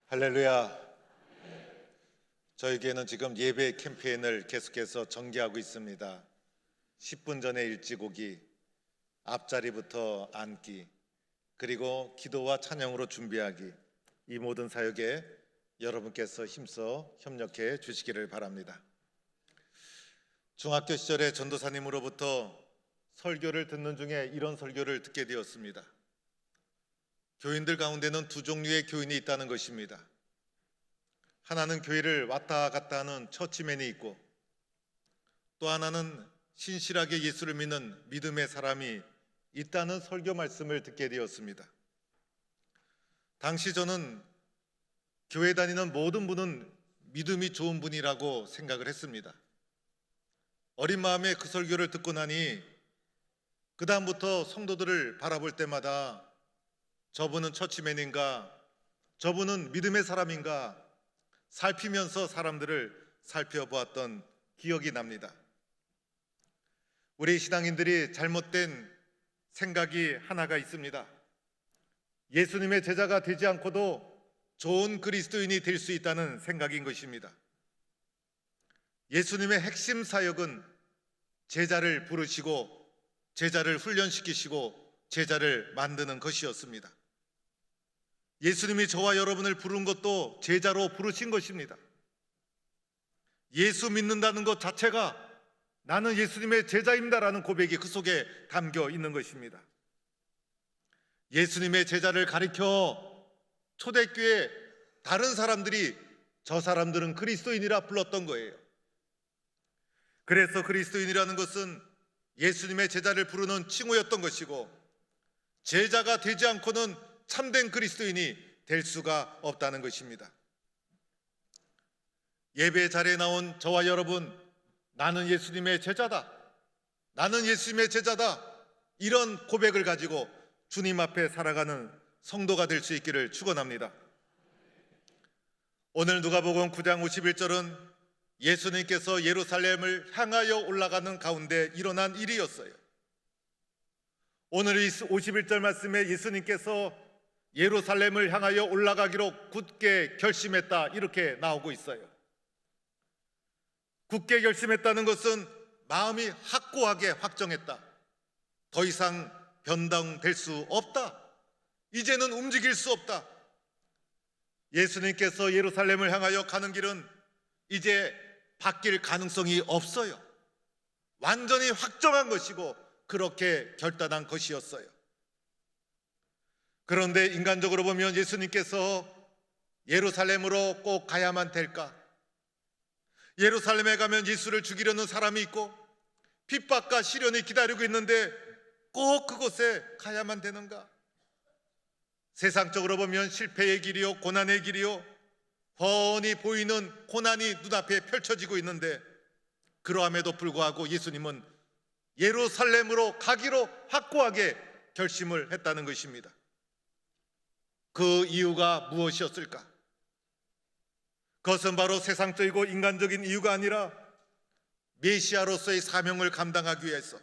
할렐루야. 저에게는 지금 예배 캠페인을 계속해서 전개하고 있습니다. 10분 전에 일찍 오기, 앞자리부터 앉기, 그리고 기도와 찬양으로 준비하기, 이 모든 사역에 여러분께서 힘써 협력해 주시기를 바랍니다. 중학교 시절에 전도사님으로부터 설교를 듣는 중에 이런 설교를 듣게 되었습니다. 교인들 가운데는 두 종류의 교인이 있다는 것입니다. 하나는 교회를 왔다 갔다 하는 처치맨이 있고, 또 하나는 신실하게 예수를 믿는 믿음의 사람이 있다는 설교 말씀을 듣게 되었습니다. 당시 저는 교회 다니는 모든 분은 믿음이 좋은 분이라고 생각을 했습니다. 어린 마음에 그 설교를 듣고 나니 그 다음부터 성도들을 바라볼 때마다 저분은 처치맨인가, 저분은 믿음의 사람인가 살피면서 사람들을 살펴보았던 기억이 납니다. 우리 신앙인들이 잘못된 생각이 하나가 있습니다. 예수님의 제자가 되지 않고도 좋은 그리스도인이 될 수 있다는 생각인 것입니다. 예수님의 핵심 사역은 제자를 부르시고 제자를 훈련시키시고 제자를 만드는 것이었습니다. 예수님이 저와 여러분을 부른 것도 제자로 부르신 것입니다. 예수 믿는다는 것 자체가 나는 예수님의 제자입니다라는 고백이 그 속에 담겨 있는 것입니다. 예수님의 제자를 가리켜 초대교회 다른 사람들이 저 사람들은 그리스도인이라 불렀던 거예요. 그래서 그리스도인이라는 것은 예수님의 제자를 부르는 칭호였던 것이고, 제자가 되지 않고는 참된 그리스도인이 될 수가 없다는 것입니다. 예배 자리에 나온 저와 여러분, 나는 예수님의 제자다, 나는 예수님의 제자다, 이런 고백을 가지고 주님 앞에 살아가는 성도가 될 수 있기를 축원합니다. 오늘 누가복음 9장 51절은 예수님께서 예루살렘을 향하여 올라가는 가운데 일어난 일이었어요. 오늘 이 51절 말씀에 예수님께서 예루살렘을 향하여 올라가기로 굳게 결심했다, 이렇게 나오고 있어요. 굳게 결심했다는 것은 마음이 확고하게 확정했다. 더 이상 변동될 수 없다. 이제는 움직일 수 없다. 예수님께서 예루살렘을 향하여 가는 길은 이제 바뀔 가능성이 없어요. 완전히 확정한 것이고 그렇게 결단한 것이었어요. 그런데 인간적으로 보면 예수님께서 예루살렘으로 꼭 가야만 될까? 예루살렘에 가면 예수를 죽이려는 사람이 있고 핍박과 시련이 기다리고 있는데 꼭 그곳에 가야만 되는가? 세상적으로 보면 실패의 길이요, 고난의 길이요, 훤히 보이는 고난이 눈앞에 펼쳐지고 있는데, 그러함에도 불구하고 예수님은 예루살렘으로 가기로 확고하게 결심을 했다는 것입니다. 그 이유가 무엇이었을까? 그것은 바로 세상적이고 인간적인 이유가 아니라 메시아로서의 사명을 감당하기 위해서,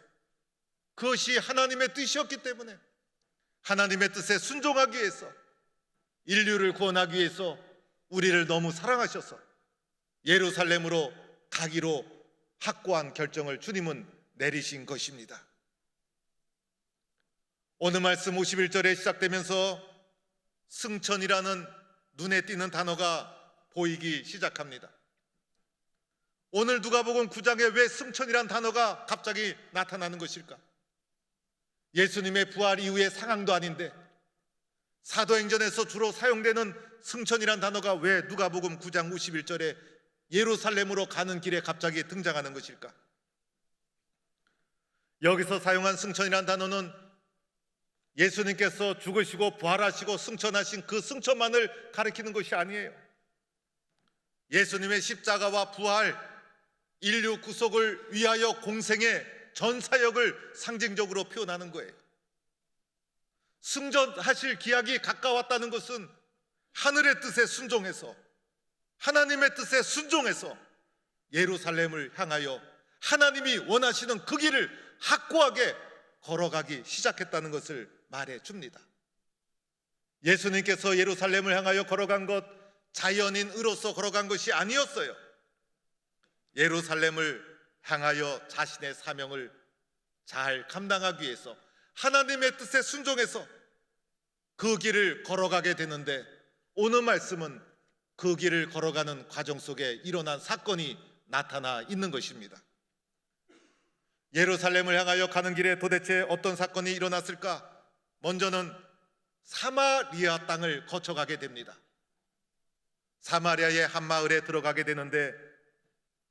그것이 하나님의 뜻이었기 때문에 하나님의 뜻에 순종하기 위해서, 인류를 구원하기 위해서 우리를 너무 사랑하셔서 예루살렘으로 가기로 확고한 결정을 주님은 내리신 것입니다. 오늘 말씀 51절에 시작되면서 승천이라는 눈에 띄는 단어가 보이기 시작합니다. 오늘 누가복음 9장에 왜 승천이라는 단어가 갑자기 나타나는 것일까? 예수님의 부활 이후의 상황도 아닌데 사도행전에서 주로 사용되는 승천이라는 단어가 왜 누가복음 9장 51절에 예루살렘으로 가는 길에 갑자기 등장하는 것일까? 여기서 사용한 승천이라는 단어는 예수님께서 죽으시고 부활하시고 승천하신 그 승천만을 가리키는 것이 아니에요. 예수님의 십자가와 부활, 인류 구속을 위하여 공생의 전 사역을 상징적으로 표현하는 거예요. 승천하실 기약이 가까웠다는 것은 하늘의 뜻에 순종해서, 하나님의 뜻에 순종해서 예루살렘을 향하여 하나님이 원하시는 그 길을 확고하게 걸어가기 시작했다는 것을 말해 줍니다. 예수님께서 예루살렘을 향하여 걸어간 것, 자연인으로서 걸어간 것이 아니었어요. 예루살렘을 향하여 자신의 사명을 잘 감당하기 위해서 하나님의 뜻에 순종해서 그 길을 걸어가게 되는데, 오늘 말씀은 그 길을 걸어가는 과정 속에 일어난 사건이 나타나 있는 것입니다. 예루살렘을 향하여 가는 길에 도대체 어떤 사건이 일어났을까? 먼저는 사마리아 땅을 거쳐가게 됩니다. 사마리아의 한 마을에 들어가게 되는데,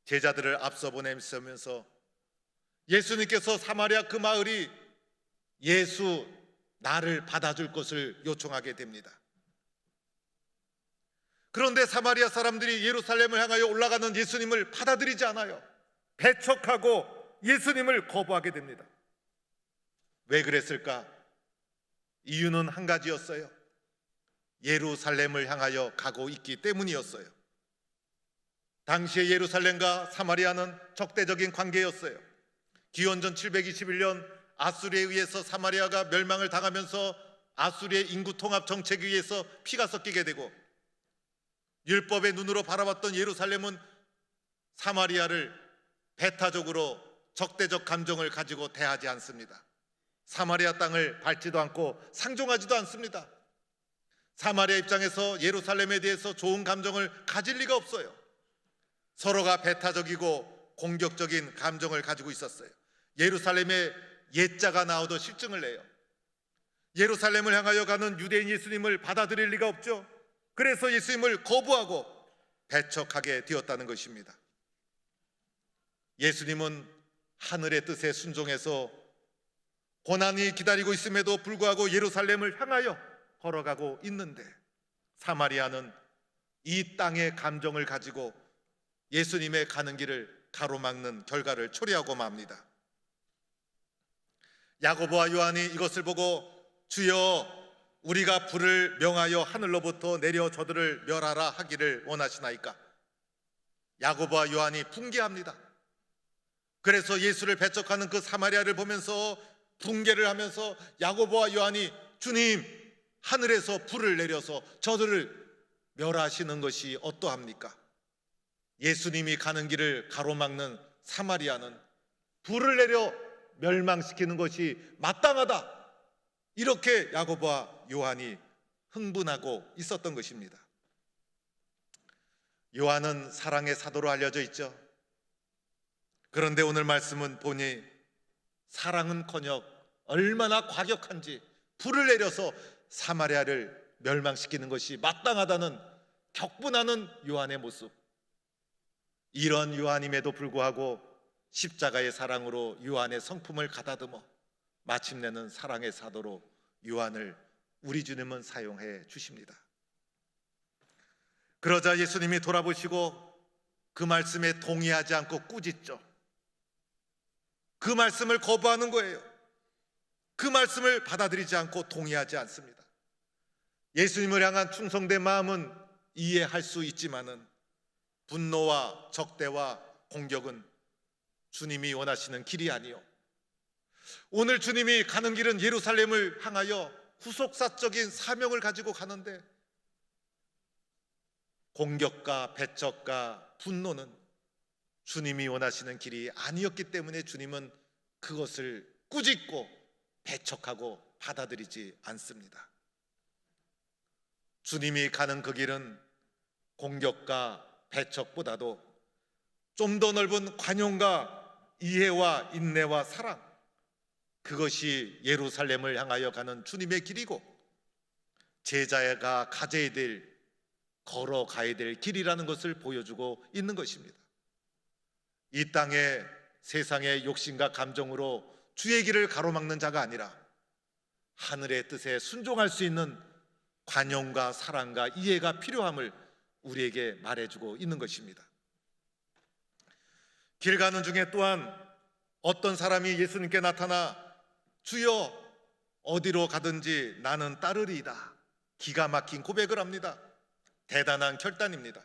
제자들을 앞서 보내면서 예수님께서 사마리아 그 마을이 예수 나를 받아줄 것을 요청하게 됩니다. 그런데 사마리아 사람들이 예루살렘을 향하여 올라가는 예수님을 받아들이지 않아요. 배척하고 예수님을 거부하게 됩니다. 왜 그랬을까? 이유는 한 가지였어요. 예루살렘을 향하여 가고 있기 때문이었어요. 당시의 예루살렘과 사마리아는 적대적인 관계였어요. 기원전 721년 아수리에 의해서 사마리아가 멸망을 당하면서 아수리의 인구 통합 정책에 의해서 피가 섞이게 되고, 율법의 눈으로 바라봤던 예루살렘은 사마리아를 배타적으로 적대적 감정을 가지고 대하지 않습니다. 사마리아 땅을 밟지도 않고 상종하지도 않습니다. 사마리아 입장에서 예루살렘에 대해서 좋은 감정을 가질 리가 없어요. 서로가 배타적이고 공격적인 감정을 가지고 있었어요. 예루살렘에 예자가 나오도 실증을 내요. 예루살렘을 향하여 가는 유대인 예수님을 받아들일 리가 없죠. 그래서 예수님을 거부하고 배척하게 되었다는 것입니다. 예수님은 하늘의 뜻에 순종해서 고난이 기다리고 있음에도 불구하고 예루살렘을 향하여 걸어가고 있는데, 사마리아는 이 땅의 감정을 가지고 예수님의 가는 길을 가로막는 결과를 초래하고 맙니다. 야고보와 요한이 이것을 보고 주여 우리가 불을 명하여 하늘로부터 내려 저들을 멸하라 하기를 원하시나이까? 야고보와 요한이 붕괴합니다. 그래서 예수를 배척하는 그 사마리아를 보면서 붕괴를 하면서 야고보와 요한이 주님, 하늘에서 불을 내려서 저들을 멸하시는 것이 어떠합니까? 예수님이 가는 길을 가로막는 사마리아는 불을 내려 멸망시키는 것이 마땅하다, 이렇게 야고보와 요한이 흥분하고 있었던 것입니다. 요한은 사랑의 사도로 알려져 있죠. 그런데 오늘 말씀은 보니 사랑은커녕 얼마나 과격한지 불을 내려서 사마리아를 멸망시키는 것이 마땅하다는 격분하는 요한의 모습. 이런 요한임에도 불구하고 십자가의 사랑으로 요한의 성품을 가다듬어 마침내는 사랑의 사도로 요한을 우리 주님은 사용해 주십니다. 그러자 예수님이 돌아보시고 그 말씀에 동의하지 않고 꾸짖죠. 그 말씀을 거부하는 거예요. 그 말씀을 받아들이지 않고 동의하지 않습니다. 예수님을 향한 충성된 마음은 이해할 수 있지만은 분노와 적대와 공격은 주님이 원하시는 길이 아니요, 오늘 주님이 가는 길은 예루살렘을 향하여 후속사적인 사명을 가지고 가는데, 공격과 배척과 분노는 주님이 원하시는 길이 아니었기 때문에 주님은 그것을 꾸짖고 배척하고 받아들이지 않습니다. 주님이 가는 그 길은 공격과 배척보다도 좀 더 넓은 관용과 이해와 인내와 사랑, 그것이 예루살렘을 향하여 가는 주님의 길이고 제자가 가져야 될, 걸어가야 될 길이라는 것을 보여주고 있는 것입니다. 이 땅에 세상의 욕심과 감정으로 주의 길을 가로막는 자가 아니라 하늘의 뜻에 순종할 수 있는 관용과 사랑과 이해가 필요함을 우리에게 말해주고 있는 것입니다. 길 가는 중에 또한 어떤 사람이 예수님께 나타나 주여 어디로 가든지 나는 따르리이다, 기가 막힌 고백을 합니다. 대단한 결단입니다.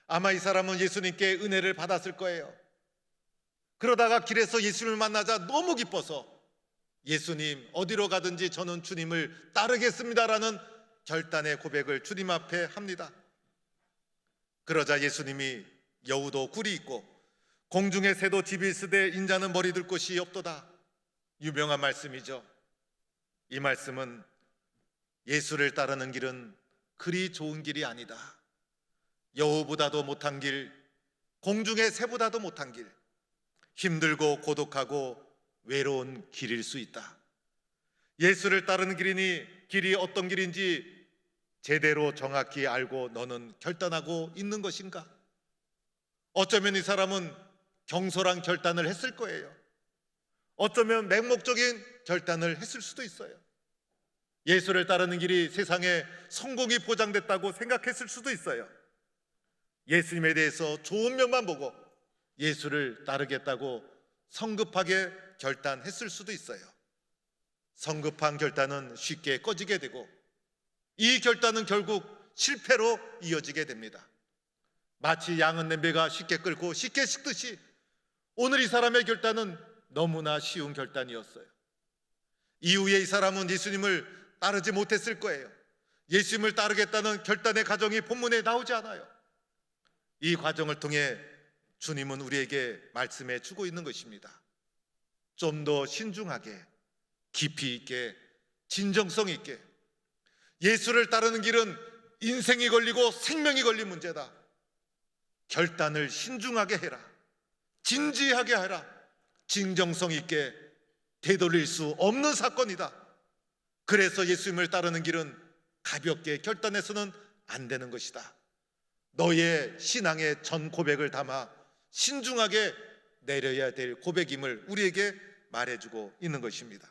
아마 이 사람은 예수님께 은혜를 받았을 거예요. 그러다가 길에서 예수님을 만나자 너무 기뻐서 예수님 어디로 가든지 저는 주님을 따르겠습니다라는 결단의 고백을 주님 앞에 합니다. 그러자 예수님이 여우도 굴이 있고 공중의 새도 집이 있으되 인자는 머리 둘 곳이 없도다. 유명한 말씀이죠. 이 말씀은 예수를 따르는 길은 그리 좋은 길이 아니다. 여우보다도 못한 길, 공중의 새보다도 못한 길, 힘들고 고독하고 외로운 길일 수 있다. 예수를 따르는 길이 어떤 길인지 제대로 정확히 알고 너는 결단하고 있는 것인가? 어쩌면 이 사람은 경솔한 결단을 했을 거예요. 어쩌면 맹목적인 결단을 했을 수도 있어요. 예수를 따르는 길이 세상에 성공이 보장됐다고 생각했을 수도 있어요. 예수님에 대해서 좋은 면만 보고 예수를 따르겠다고 성급하게 결단했을 수도 있어요. 성급한 결단은 쉽게 꺼지게 되고 이 결단은 결국 실패로 이어지게 됩니다. 마치 양은 냄비가 쉽게 끓고 쉽게 식듯이 오늘 이 사람의 결단은 너무나 쉬운 결단이었어요. 이후에 이 사람은 예수님을 따르지 못했을 거예요. 예수님을 따르겠다는 결단의 과정이 본문에 나오지 않아요. 이 과정을 통해 주님은 우리에게 말씀해 주고 있는 것입니다. 좀 더 신중하게, 깊이 있게, 진정성 있게, 예수를 따르는 길은 인생이 걸리고 생명이 걸린 문제다. 결단을 신중하게 해라. 진지하게 해라. 진정성 있게 되돌릴 수 없는 사건이다. 그래서 예수님을 따르는 길은 가볍게 결단해서는 안 되는 것이다. 너의 신앙의 전 고백을 담아 신중하게 내려야 될 고백임을 우리에게 말해주고 있는 것입니다.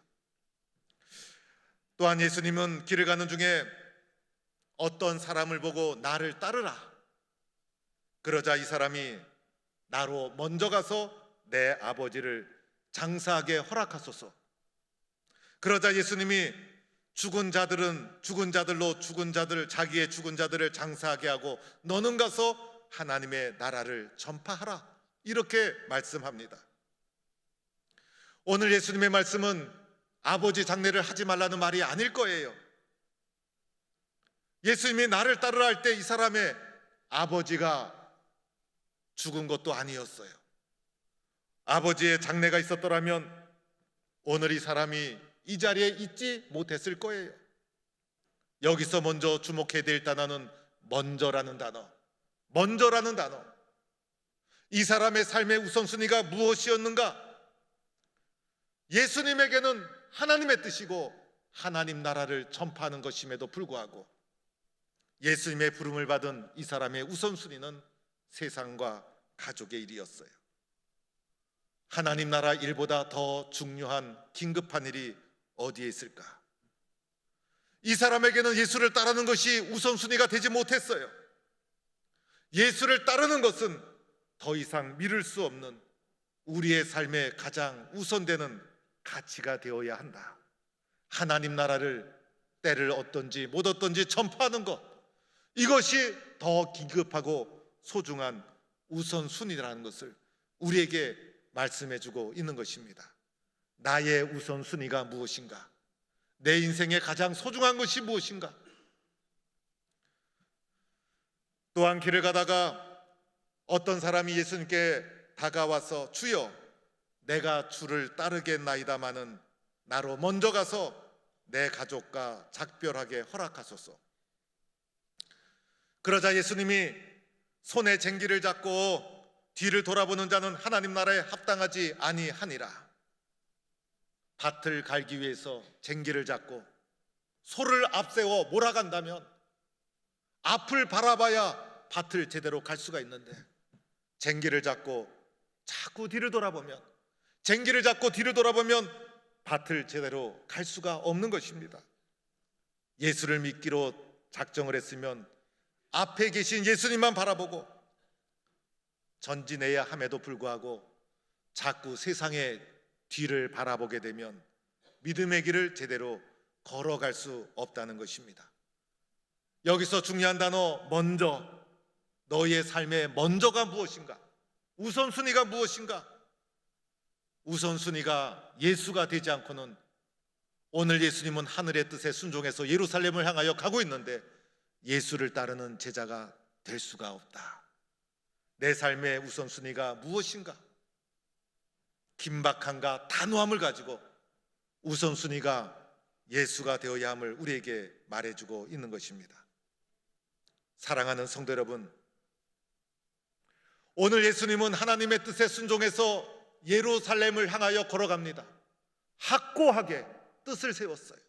또한 예수님은 길을 가는 중에 어떤 사람을 보고 나를 따르라. 그러자 이 사람이 나로 먼저 가서 내 아버지를 장사하게 허락하소서. 그러자 예수님이 죽은 자들로 자기의 죽은 자들을 장사하게 하고 너는 가서 하나님의 나라를 전파하라. 이렇게 말씀합니다. 오늘 예수님의 말씀은 아버지 장례를 하지 말라는 말이 아닐 거예요. 예수님이 나를 따르라 할 때 이 사람의 아버지가 죽은 것도 아니었어요. 아버지의 장례가 있었더라면 오늘 이 사람이 이 자리에 있지 못했을 거예요. 여기서 먼저 주목해야 될 단어는 먼저라는 단어. 먼저라는 단어. 이 사람의 삶의 우선순위가 무엇이었는가? 예수님에게는 하나님의 뜻이고 하나님 나라를 전파하는 것임에도 불구하고 예수님의 부름을 받은 이 사람의 우선순위는 세상과 가족의 일이었어요. 하나님 나라 일보다 더 중요한 긴급한 일이 어디에 있을까? 이 사람에게는 예수를 따르는 것이 우선순위가 되지 못했어요. 예수를 따르는 것은 더 이상 미룰 수 없는 우리의 삶에 가장 우선되는 가치가 되어야 한다. 하나님 나라를 때를 얻든지 못 얻든지 전파하는 것, 이것이 더 긴급하고 소중한 우선순위라는 것을 우리에게 말씀해주고 있는 것입니다. 나의 우선순위가 무엇인가? 내 인생에 가장 소중한 것이 무엇인가? 또한 길을 가다가 어떤 사람이 예수님께 다가와서 주여 내가 주를 따르겠나이다마는 나로 먼저 가서 내 가족과 작별하게 허락하소서. 그러자 예수님이 손에 쟁기를 잡고 뒤를 돌아보는 자는 하나님 나라에 합당하지 아니하니라. 밭을 갈기 위해서 쟁기를 잡고 소를 앞세워 몰아간다면 앞을 바라봐야 밭을 제대로 갈 수가 있는데 쟁기를 잡고 자꾸 뒤를 돌아보면 밭을 제대로 갈 수가 없는 것입니다. 예수를 믿기로 작정을 했으면 앞에 계신 예수님만 바라보고 전진해야 함에도 불구하고 자꾸 세상의 뒤를 바라보게 되면 믿음의 길을 제대로 걸어갈 수 없다는 것입니다. 여기서 중요한 단어 먼저, 너의 삶의 먼저가 무엇인가? 우선순위가 무엇인가? 우선순위가 예수가 되지 않고는 오늘 예수님은 하늘의 뜻에 순종해서 예루살렘을 향하여 가고 있는데 예수를 따르는 제자가 될 수가 없다. 내 삶의 우선순위가 무엇인가? 긴박함과 단호함을 가지고 우선순위가 예수가 되어야 함을 우리에게 말해주고 있는 것입니다. 사랑하는 성도 여러분, 오늘 예수님은 하나님의 뜻에 순종해서 예루살렘을 향하여 걸어갑니다. 확고하게 뜻을 세웠어요.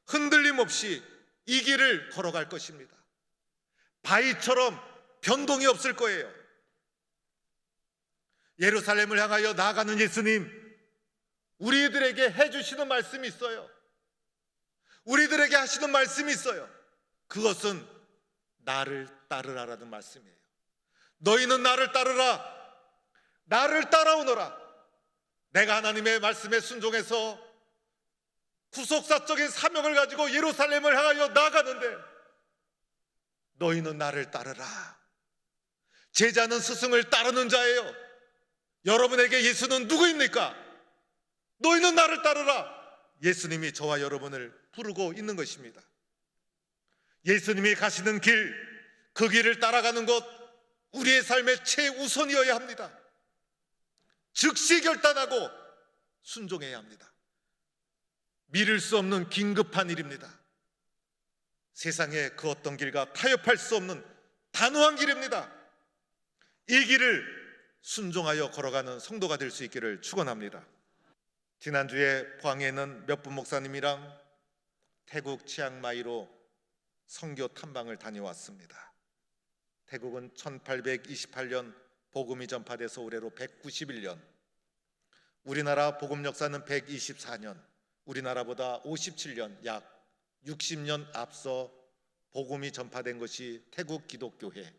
흔들림 없이 이 길을 걸어갈 것입니다. 바위처럼 변동이 없을 거예요. 예루살렘을 향하여 나아가는 예수님, 우리들에게 해주시는 말씀이 있어요. 우리들에게 하시는 말씀이 있어요. 그것은 나를 따르라라는 말씀이에요. 너희는 나를 따르라. 나를 따라오너라. 내가 하나님의 말씀에 순종해서 구속사적인 사명을 가지고 예루살렘을 향하여 나아가는데 너희는 나를 따르라. 제자는 스승을 따르는 자예요. 여러분에게 예수는 누구입니까? 너희는 나를 따르라. 예수님이 저와 여러분을 부르고 있는 것입니다. 예수님이 가시는 길, 그 길을 따라가는 것 우리의 삶의 최우선이어야 합니다. 즉시 결단하고 순종해야 합니다. 미룰 수 없는 긴급한 일입니다. 세상의 그 어떤 길과 타협할 수 없는 단호한 길입니다. 이 길을 순종하여 걸어가는 성도가 될 수 있기를 축원합니다. 지난주에 포항에는 몇 분 목사님이랑 태국 치앙마이로 선교 탐방을 다녀왔습니다. 태국은 1828년 복음이 전파돼서 올해로 191년, 우리나라 복음 역사는 124년, 우리나라보다 57년, 약 60년 앞서 복음이 전파된 것이 태국 기독교회.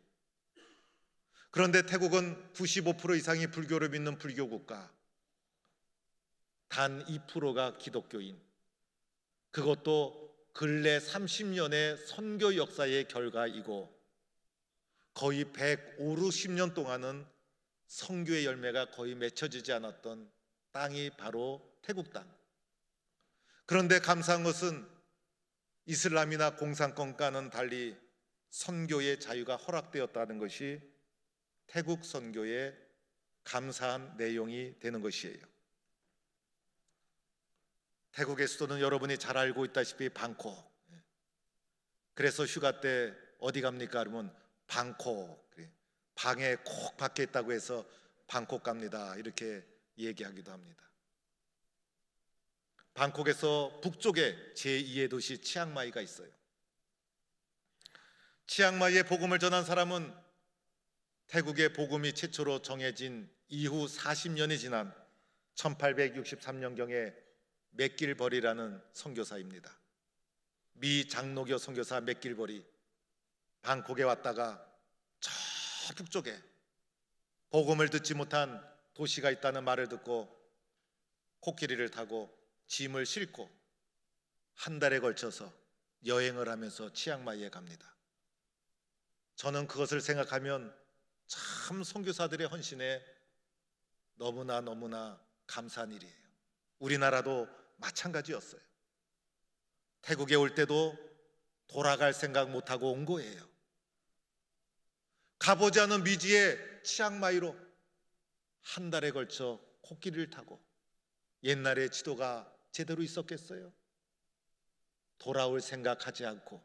그런데 태국은 95% 이상이 불교를 믿는 불교 국가, 단 2%가 기독교인, 그것도 근래 30년의 선교 역사의 결과이고 거의 150년 동안은 선교의 열매가 거의 맺혀지지 않았던 땅이 바로 태국 땅. 그런데 감사한 것은 이슬람이나 공산권과는 달리 선교의 자유가 허락되었다는 것이 태국 선교의 감사한 내용이 되는 것이에요. 태국의 수도는 여러분이 잘 알고 있다시피 방콕. 그래서 휴가 때 어디 갑니까? 그러면 방콕. 방에 콕 박혀 있다고 해서 방콕 갑니다, 이렇게 얘기하기도 합니다. 방콕에서 북쪽에 제2의 도시 치앙마이가 있어요. 치앙마이에 복음을 전한 사람은 태국의 복음이 최초로 정해진 이후 40년이 지난 1863년경에 맥길버리라는 선교사입니다. 미 장로교 선교사 맥길버리, 방콕에 왔다가 저 북쪽에 복음을 듣지 못한 도시가 있다는 말을 듣고 코끼리를 타고 짐을 싣고 한 달에 걸쳐서 여행을 하면서 치앙마이에 갑니다. 저는 그것을 생각하면 참 선교사들의 헌신에 너무나 감사한 일이에요. 우리나라도 마찬가지였어요. 태국에 올 때도 돌아갈 생각 못하고 온 거예요. 가보지 않은 미지의 치앙마이로 한 달에 걸쳐 코끼리를 타고, 옛날에 지도가 제대로 있었겠어요? 돌아올 생각하지 않고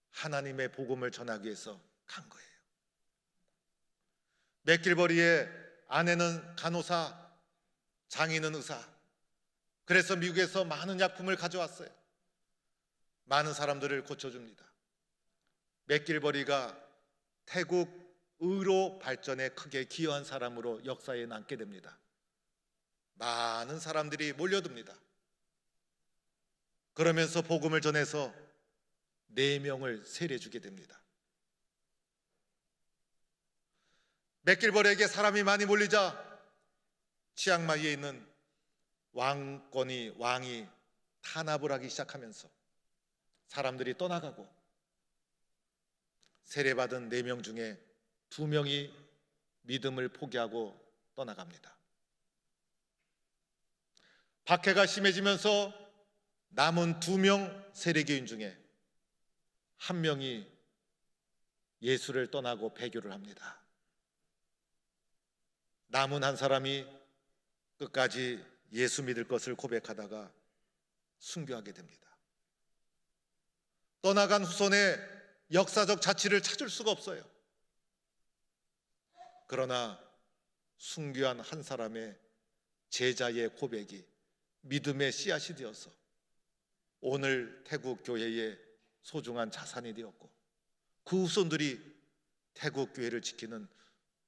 하나님의 복음을 전하기 위해서 간 거예요. 맥길버리의 아내는 간호사, 장인은 의사. 그래서 미국에서 많은 약품을 가져왔어요. 많은 사람들을 고쳐줍니다. 맥길버리가 태국 의료 발전에 크게 기여한 사람으로 역사에 남게 됩니다. 많은 사람들이 몰려듭니다. 그러면서 복음을 전해서 4명을 세례주게 됩니다. 맥길버리에게 사람이 많이 몰리자 치앙마이에 있는 왕이 탄압을 하기 시작하면서 사람들이 떠나가고, 세례받은 4명 중에 2명이 믿음을 포기하고 떠나갑니다. 박해가 심해지면서 남은 2명 세례교인 중에 1명이 예수를 떠나고 배교를 합니다. 남은 한 사람이 끝까지 예수 믿을 것을 고백하다가 순교하게 됩니다. 떠나간 후손의 역사적 자취를 찾을 수가 없어요. 그러나 순교한 한 사람의 제자의 고백이 믿음의 씨앗이 되어서 오늘 태국 교회의 소중한 자산이 되었고, 그 후손들이 태국 교회를 지키는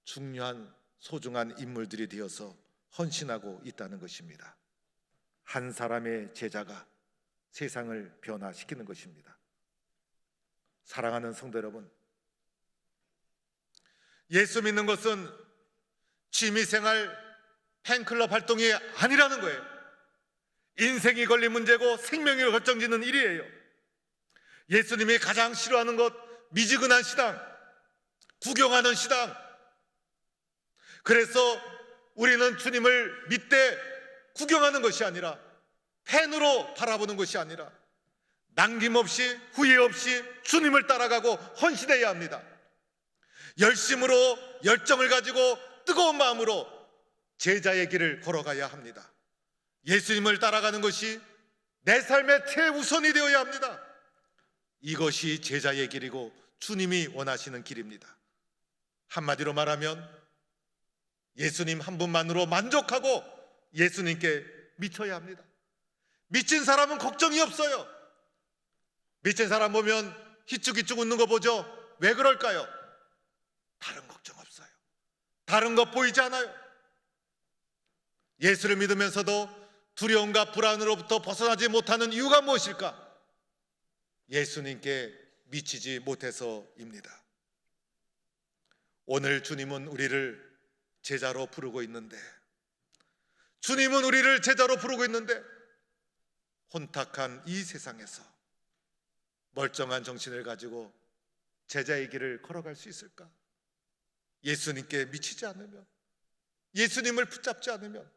중요한 소중한 인물들이 되어서 헌신하고 있다는 것입니다. 한 사람의 제자가 세상을 변화시키는 것입니다. 사랑하는 성도 여러분, 예수 믿는 것은 취미생활 팬클럽 활동이 아니라는 거예요. 인생이 걸린 문제고 생명이 결정짓는 일이에요. 예수님이 가장 싫어하는 것, 미지근한 신앙, 구경하는 신앙. 그래서 우리는 주님을 믿되 구경하는 것이 아니라, 팬으로 바라보는 것이 아니라 남김없이 후회 없이 주님을 따라가고 헌신해야 합니다. 열심으로 열정을 가지고 뜨거운 마음으로 제자의 길을 걸어가야 합니다. 예수님을 따라가는 것이 내 삶의 최우선이 되어야 합니다. 이것이 제자의 길이고 주님이 원하시는 길입니다. 한마디로 말하면 예수님 한 분만으로 만족하고 예수님께 미쳐야 합니다. 미친 사람은 걱정이 없어요. 미친 사람 보면 희죽희죽 웃는 거 보죠? 왜 그럴까요? 다른 걱정 없어요. 다른 것 보이지 않아요. 예수를 믿으면서도 두려움과 불안으로부터 벗어나지 못하는 이유가 무엇일까? 예수님께 미치지 못해서입니다. 오늘 주님은 우리를 제자로 부르고 있는데, 주님은 우리를 제자로 부르고 있는데 혼탁한 이 세상에서 멀쩡한 정신을 가지고 제자의 길을 걸어갈 수 있을까? 예수님께 미치지 않으면, 예수님을 붙잡지 않으면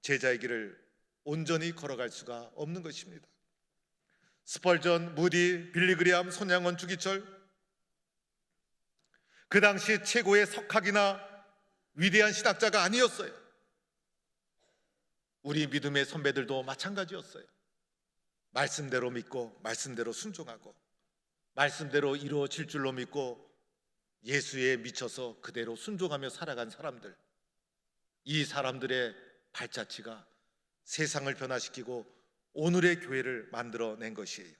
제자의 길을 온전히 걸어갈 수가 없는 것입니다. 스펄전, 무디, 빌리그리암, 손양원, 주기철, 그 당시 최고의 석학이나 위대한 신학자가 아니었어요. 우리 믿음의 선배들도 마찬가지였어요. 말씀대로 믿고 말씀대로 순종하고 말씀대로 이루어질 줄로 믿고 예수에 미쳐서 그대로 순종하며 살아간 사람들, 이 사람들의 발자취가 세상을 변화시키고 오늘의 교회를 만들어낸 것이에요.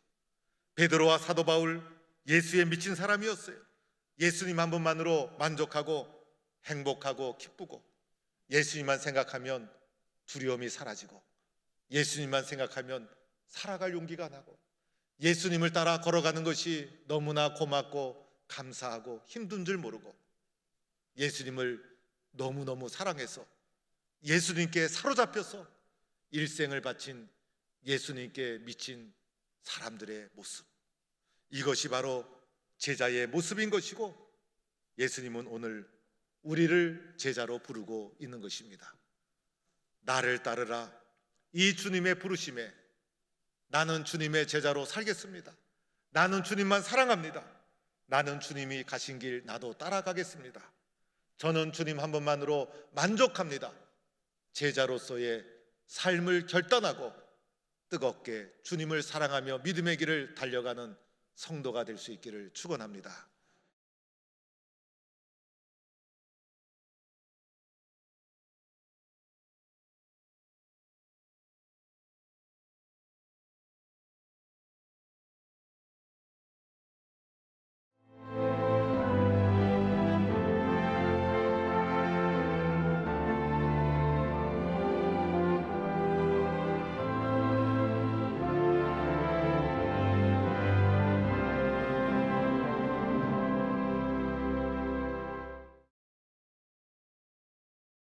베드로와 사도 바울, 예수에 미친 사람이었어요. 예수님 한 분만으로 만족하고 행복하고 기쁘고, 예수님만 생각하면 두려움이 사라지고, 예수님만 생각하면 살아갈 용기가 나고, 예수님을 따라 걸어가는 것이 너무나 고맙고 감사하고 힘든 줄 모르고, 예수님을 너무너무 사랑해서 예수님께 사로잡혀서 일생을 바친 예수님께 미친 사람들의 모습, 이것이 바로 제자의 모습인 것이고, 예수님은 오늘 우리를 제자로 부르고 있는 것입니다. 나를 따르라, 이 주님의 부르심에 나는 주님의 제자로 살겠습니다. 나는 주님만 사랑합니다. 나는 주님이 가신 길 나도 따라가겠습니다. 저는 주님 한 분만으로 만족합니다. 제자로서의 삶을 결단하고 뜨겁게 주님을 사랑하며 믿음의 길을 달려가는 성도가 될 수 있기를 축원합니다.